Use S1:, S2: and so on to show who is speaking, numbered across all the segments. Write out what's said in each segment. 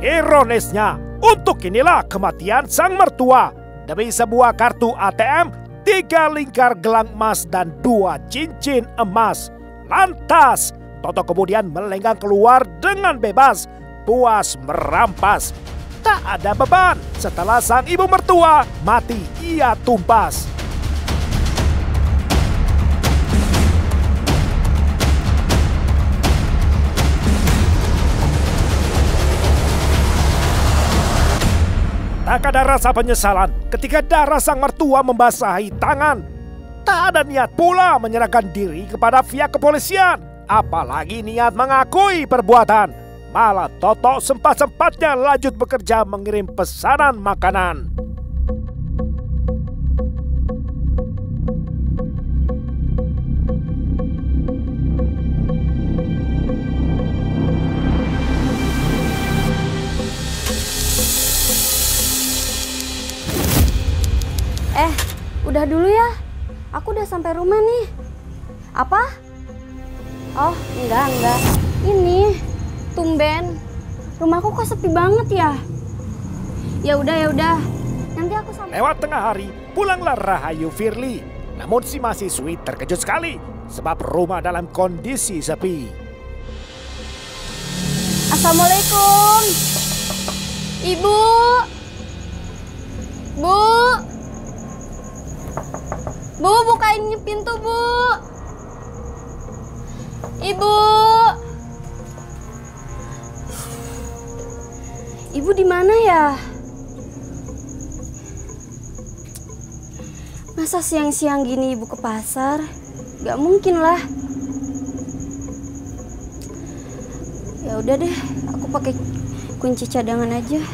S1: Ironisnya, untuk inilah kematian sang mertua demi sebuah kartu ATM, 3 lingkar gelang emas dan 2 cincin emas. Lantas, Toto kemudian melenggang keluar dengan bebas, puas merampas. Tak ada beban setelah sang ibu mertua mati ia tumpas. Tak ada rasa penyesalan ketika darah sang mertua membasahi tangan. Tak ada niat pula menyerahkan diri kepada pihak kepolisian, apalagi niat mengakui perbuatan. Malah Toto sempat-sempatnya lanjut bekerja mengirim pesanan makanan.
S2: Udah dulu ya, aku udah sampai rumah nih. Apa? Oh, enggak. Ini, tumben. Rumahku kok sepi banget ya? Ya udah. Nanti aku sampai.
S1: Lewat tengah hari, pulanglah Rahayu Firly. Namun si mahasiswi terkejut sekali sebab rumah dalam kondisi sepi.
S2: Assalamualaikum. Ibu. Bu, bukain pintu, Bu. Ibu. Ibu di mana ya? Masa siang-siang gini ibu ke pasar? Gak mungkin lah. Ya udah deh, aku pakai kunci cadangan aja.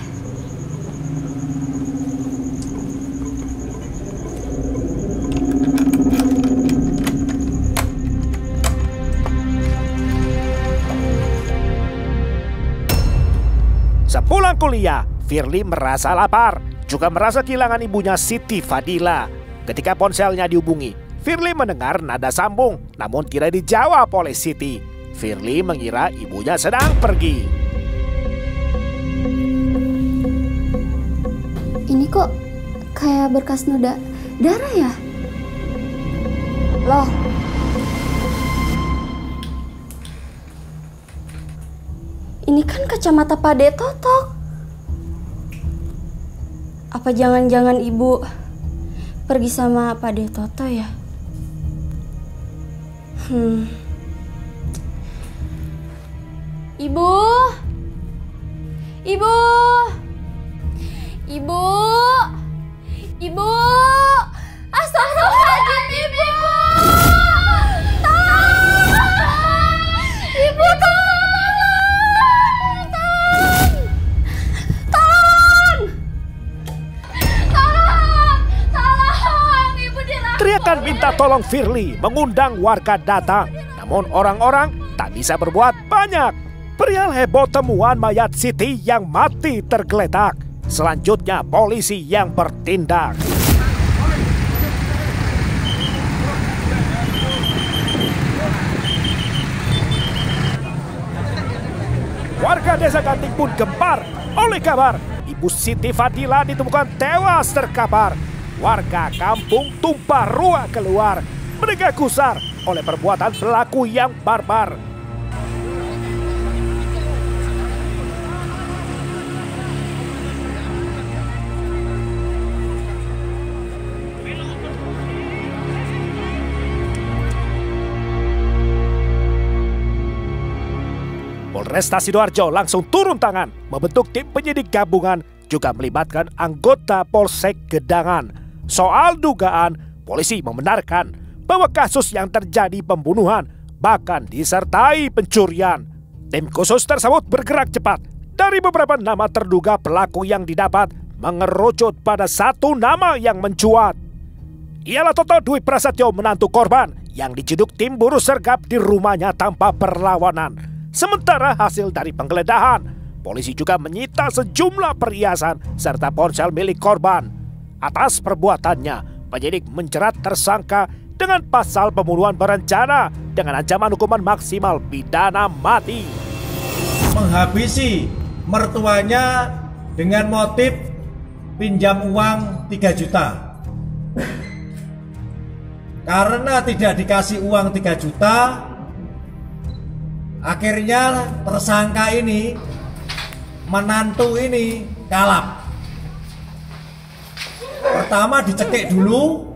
S1: Sepulang kuliah, Firly merasa lapar, juga merasa kehilangan ibunya Siti Fadila. Ketika ponselnya dihubungi, Firly mendengar nada sambung, namun tidak dijawab oleh Siti. Firly mengira ibunya sedang pergi.
S2: Ini kok kayak berkas noda darah ya? Loh. Ini kan kacamata Pak De Totok. Apa jangan-jangan ibu pergi sama Pak De Toto ya? Ibu. Astagfirullahaladzim, Ibu. Ibu,
S1: Teriakan minta tolong Firly mengundang warga datang. Namun orang-orang tak bisa berbuat banyak. Perihal heboh temuan mayat Siti yang mati tergeletak. Selanjutnya polisi yang bertindak. Warga desa Ganting pun gempar oleh kabar Ibu Siti Fadila ditemukan tewas terkapar. Warga kampung tumpah ruah keluar, mereka gusar oleh perbuatan pelaku yang barbar. Polresta Sidoarjo langsung turun tangan membentuk tim penyidik gabungan, juga melibatkan anggota Polsek Gedangan. Soal dugaan, polisi membenarkan bahwa kasus yang terjadi pembunuhan bahkan disertai pencurian. Tim khusus tersebut bergerak cepat. Dari beberapa nama terduga pelaku yang didapat, mengerucut pada satu nama yang mencuat. Ialah Toto Dwi Prasetyo, menantu korban yang diciduk tim buruh sergap di rumahnya tanpa perlawanan. Sementara hasil dari penggeledahan, polisi juga menyita sejumlah perhiasan serta ponsel milik korban. Atas perbuatannya, penyidik menjerat tersangka dengan pasal pembunuhan berencana dengan ancaman hukuman maksimal pidana mati.
S3: Menghabisi mertuanya dengan motif pinjam uang 3 juta. Karena tidak dikasih uang 3 juta, akhirnya tersangka ini, menantu ini kalap. Pertama dicekik dulu,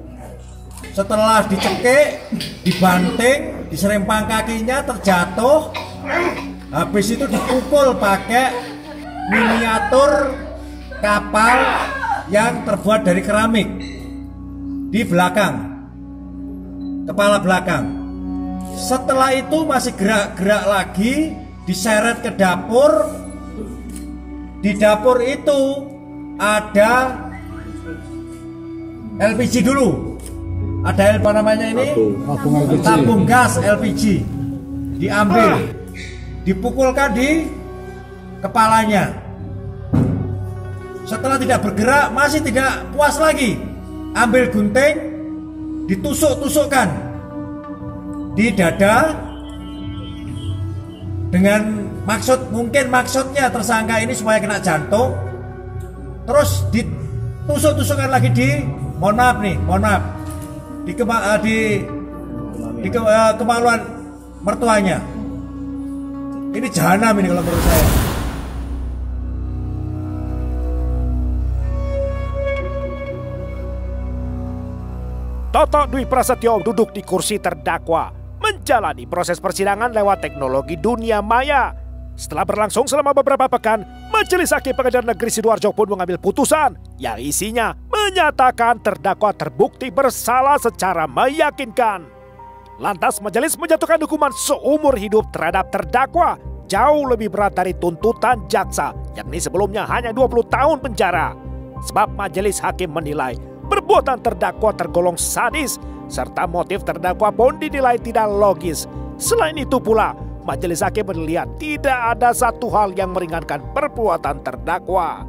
S3: setelah dicekik, dibanting, diserempang kakinya, terjatuh. Habis itu dipukul pakai miniatur kapal yang terbuat dari keramik di belakang, kepala belakang. Setelah itu masih gerak-gerak lagi, diseret ke dapur. Di dapur itu ada LPG dulu. Ada apa namanya ini? Tabung gas LPG. Diambil, dipukulkan di kepalanya. Setelah tidak bergerak, masih tidak puas lagi, ambil gunting, ditusuk-tusukkan di dada dengan mungkin maksudnya tersangka ini supaya kena jantung. Terus ditusuk-tusukkan lagi di kemaluan mertuanya. Ini jahanam ini kalau menurut saya.
S1: Toto Dwi Prasetyo duduk di kursi terdakwa, menjalani proses persidangan lewat teknologi dunia maya. Setelah berlangsung selama beberapa pekan, Majelis Hakim Pengadilan Negeri Sidoarjo pun mengambil putusan yang isinya menyatakan terdakwa terbukti bersalah secara meyakinkan. Lantas majelis menjatuhkan hukuman seumur hidup terhadap terdakwa, jauh lebih berat dari tuntutan jaksa, yakni sebelumnya hanya 20 tahun penjara. Sebab majelis hakim menilai perbuatan terdakwa tergolong sadis, serta motif terdakwa pun dinilai tidak logis. Selain itu pula, majelis hakim melihat tidak ada satu hal yang meringankan perbuatan terdakwa.